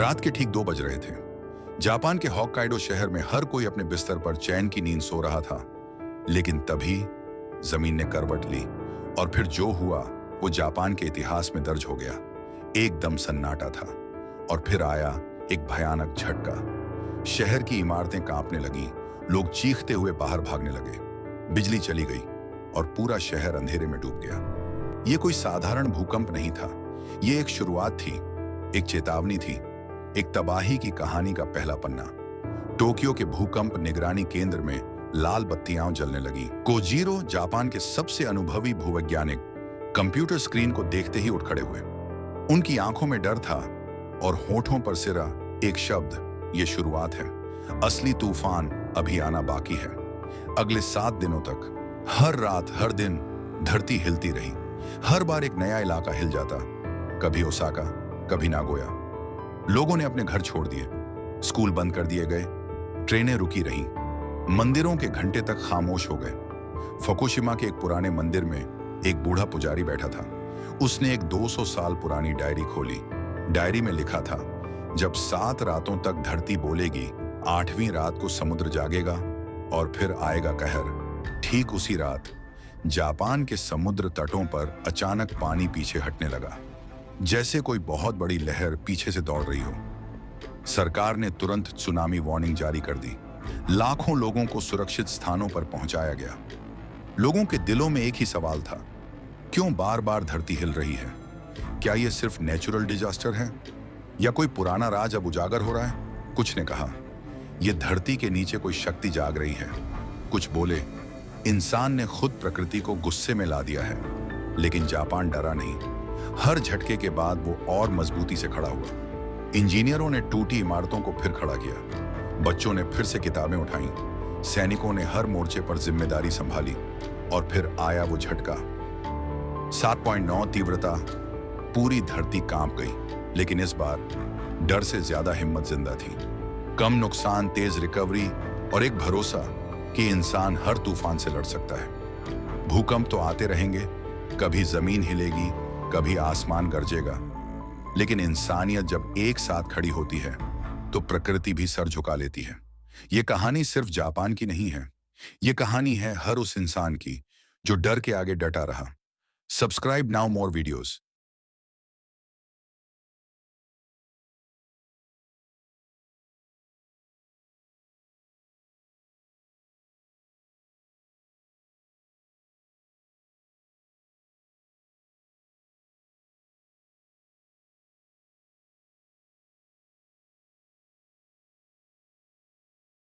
रात के ठीक 2 बज रहे थे। जापान के होक्काइडो शहर में हर कोई अपने बिस्तर पर चैन की नींद सो रहा था। लेकिन तभी जमीन ने करवट ली और फिर जो हुआ वो जापान के इतिहास में दर्ज हो गया। एकदम सन्नाटा था और फिर आया एक भयानक झटका। शहर की इमारतें कांपने लगी, लोग चीखते हुए बाहर भागने लगे। बिजली चली गई और पूरा शहर अंधेरे में डूब गया। ये कोई साधारण भूकंप नहीं था, ये एक शुरुआत थी, एक चेतावनी थी, एक तबाही की कहानी का पहला पन्ना। टोक्यो के भूकंप निगरानी केंद्र में लाल बत्तियां जलने लगी। कोजीरो, जापान के सबसे अनुभवी भूवैज्ञानिक, कंप्यूटर स्क्रीन को देखते ही उठ खड़े हुए। उनकी आंखों में डर था और होठों पर सिरा एक शब्द, ये शुरुआत है, असली तूफान अभी आना बाकी है। अगले 7 दिनों तक हर रात हर दिन धरती हिलती रही। हर बार एक नया इलाका हिल जाता, कभी ओसाका, कभी नागोया। लोगों ने अपने घर छोड़ दिए, स्कूल बंद कर दिए गए, ट्रेनें रुकी रहीं, मंदिरों के घंटे तक खामोश हो गए। फुकुशिमा के एक पुराने मंदिर में एक बूढ़ा पुजारी बैठा था। उसने एक 200 साल पुरानी डायरी खोली। डायरी में लिखा था, जब 7 रातों तक धरती बोलेगी, 8वीं रात को समुद्र जागेगा और फिर आएगा कहर। ठीक उसी रात जापान के समुद्र तटों पर अचानक पानी पीछे हटने लगा, जैसे कोई बहुत बड़ी लहर पीछे से दौड़ रही हो। सरकार ने तुरंत सुनामी वार्निंग जारी कर दी। लाखों लोगों को सुरक्षित स्थानों पर पहुंचाया गया। लोगों के दिलों में एक ही सवाल था, क्यों बार बार धरती हिल रही है? क्या यह सिर्फ नेचुरल डिजास्टर है या कोई पुराना राज अब उजागर हो रहा है? कुछ ने कहा, यह धरती के नीचे कोई शक्ति जाग रही है। कुछ बोले, इंसान ने खुद प्रकृति को गुस्से में ला दिया है। लेकिन जापान डरा नहीं। हर झटके के बाद वो और मजबूती से खड़ा हुआ। इंजीनियरों ने टूटी इमारतों को फिर खड़ा किया, बच्चों ने फिर से किताबें उठाई, सैनिकों ने हर मोर्चे पर जिम्मेदारी संभाली। और फिर आया वो झटका। 7.9 तीव्रता, पूरी धरती कांप गई। लेकिन इस बार डर से ज्यादा हिम्मत जिंदा थी। कम नुकसान, तेज रिकवरी और एक भरोसा कि इंसान हर तूफान से लड़ सकता है। भूकंप तो आते रहेंगे, कभी जमीन हिलेगी, कभी आसमान गरजेगा, लेकिन इंसानियत जब एक साथ खड़ी होती है तो प्रकृति भी सर झुका लेती है। ये कहानी सिर्फ जापान की नहीं है, ये कहानी है हर उस इंसान की जो डर के आगे डटा रहा। Subscribe now more videos.